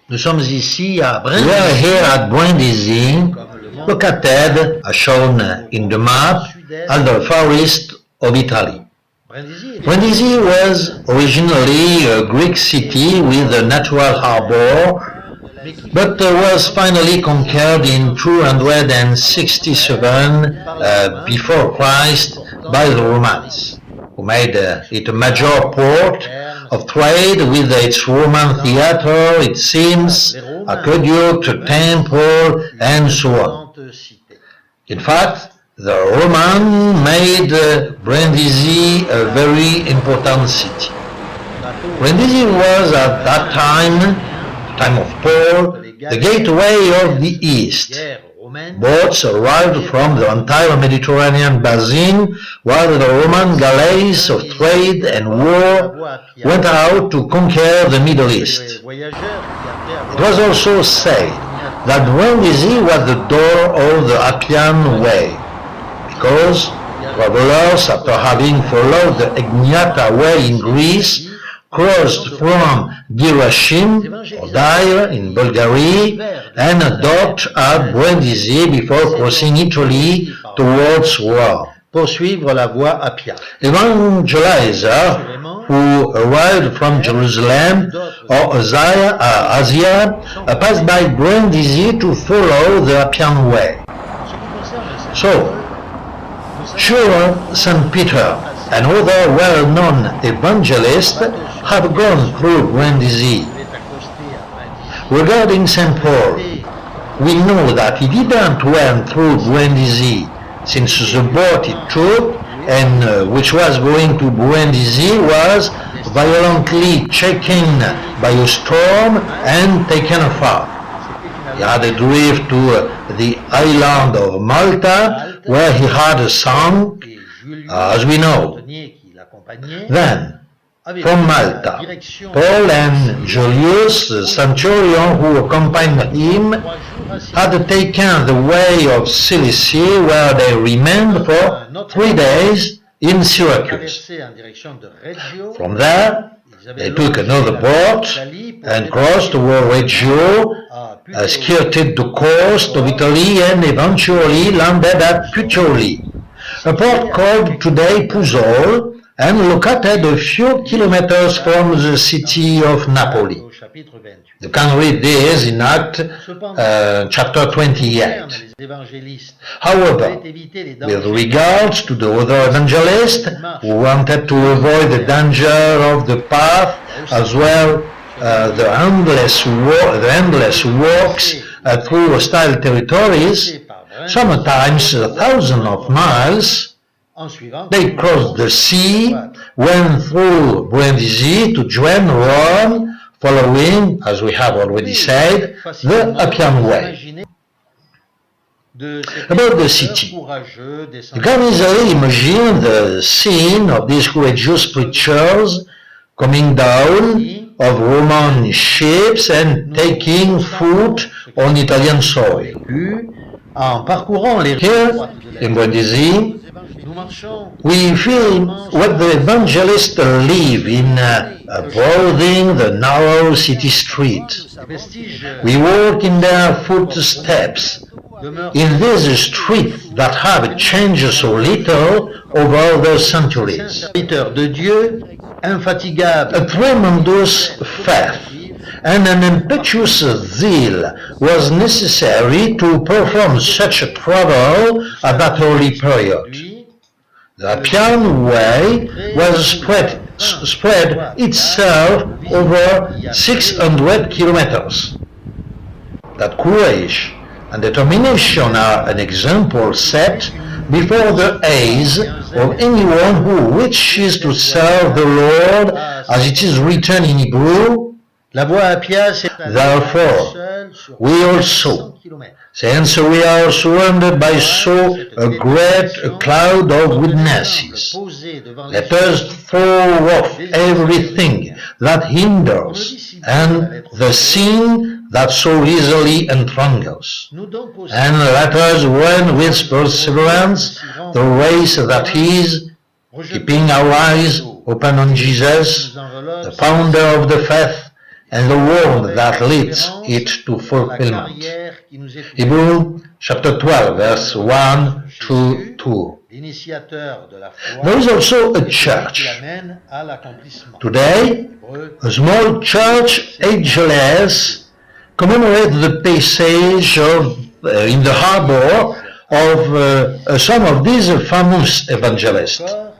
Nous sommes ici à We are here at Brindisi, located, as shown in the map, at the far east of Italy. Brindisi was originally a Greek city with a natural harbor, but was finally conquered in 267 before Christ by the Romans, who made it a major port of trade with its Roman theater, its scenes, aqueduct, temple, and so on. In fact, the Romans made Brindisi a very important city. Brindisi was at that time of Paul, the gateway of the East. Boats arrived from the entire Mediterranean basin, while the Roman galleys of trade and war went out to conquer the Middle East. It was also said that Brindisi was the door of the Appian Way, because travelers, after having followed the Egniata Way in Greece, crossed from Girashim or Dire in Bulgaria and docked at Brindisi before crossing Italy towards Rome. Poursuivre la voie Appia. Evangelizers who arrived from Jerusalem or Asia passed by Brindisi to follow the Appian Way. So, sure, St. Peter and other well-known evangelists have gone through Brindisi. Regarding St. Paul, we know that he didn't went through Brindisi, since the boat he took, and which was going to Brindisi, was violently shaken by a storm and taken afar. He had a drift to the island of Malta, where he had sunk, as we know. Then, from Malta, Paul and Julius, the centurion who accompanied him, had taken the way of Cilicia, where they remained for 3 days in Syracuse. From there, they took another boat and crossed toward Reggio, skirted the coast of Italy, and eventually landed at Puteoli, a port called today Puzzol, and located a few kilometers from the city of Napoli. You can read this in Acts chapter 28. However, with regards to the other evangelists who wanted to avoid the danger of the path, as well the endless walks through hostile territories, sometimes thousands of miles, they crossed the sea, went through Brindisi to join Rome, following, as we have already said, the Appian Way. About the city, you can easily imagine the scene of these courageous preachers coming down of Roman ships and taking foot on Italian soil. Here, in Brindisi, we feel what the evangelists live in, browsing the narrow city streets. We walk in their footsteps, in these streets that have changed so little over the centuries. A tremendous faith and an impetuous zeal was necessary to perform such a travel at that early period. The Appian Way was spread itself over 600 kilometers. That courage and determination are an example set before the eyes of anyone who wishes to serve the Lord, as it is written in Hebrew. Therefore, we also, since we are surrounded by so great a cloud of witnesses, let us throw off everything that hinders and the sin that so easily entangles, and let us run with perseverance the race that is, keeping our eyes open on Jesus, the founder of the faith and the road that leads it to fulfillment. Hebrews chapter 12, verse 1 to 2. L'initiateur de la foi, There is also a qui church. l'amène à l'accomplissement. Today, a small church, ageless, commemorates the passage of, in the harbor of some of these famous evangelists. Encore,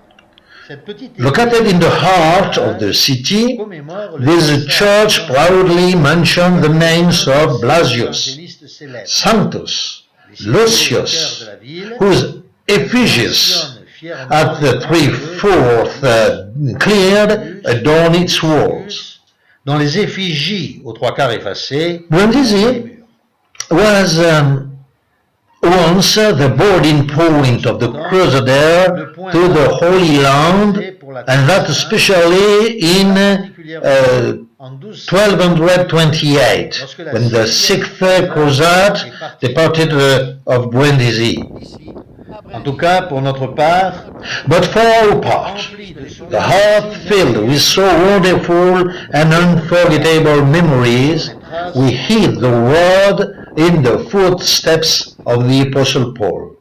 cette petite Located in the heart of the city, commémore le this church proudly mentions the names of Blasius, évangéliste célèbre. Sanctus, Les cœur Lucius, de la ville, whose effigies mentionne fièrement at the 3/4 cleared adorn its walls. dont les effigies aux trois quarts effacées Brindisi was once the boarding point of the crusader to the Holy Land, and that especially in en 1228, when the Sixth Crusade departed of Brindisi. En tout cas, pour notre part, But for our part, rempli de the heart filled with so wonderful and unforgettable memories, we heed the word in the footsteps of the Apostle Paul.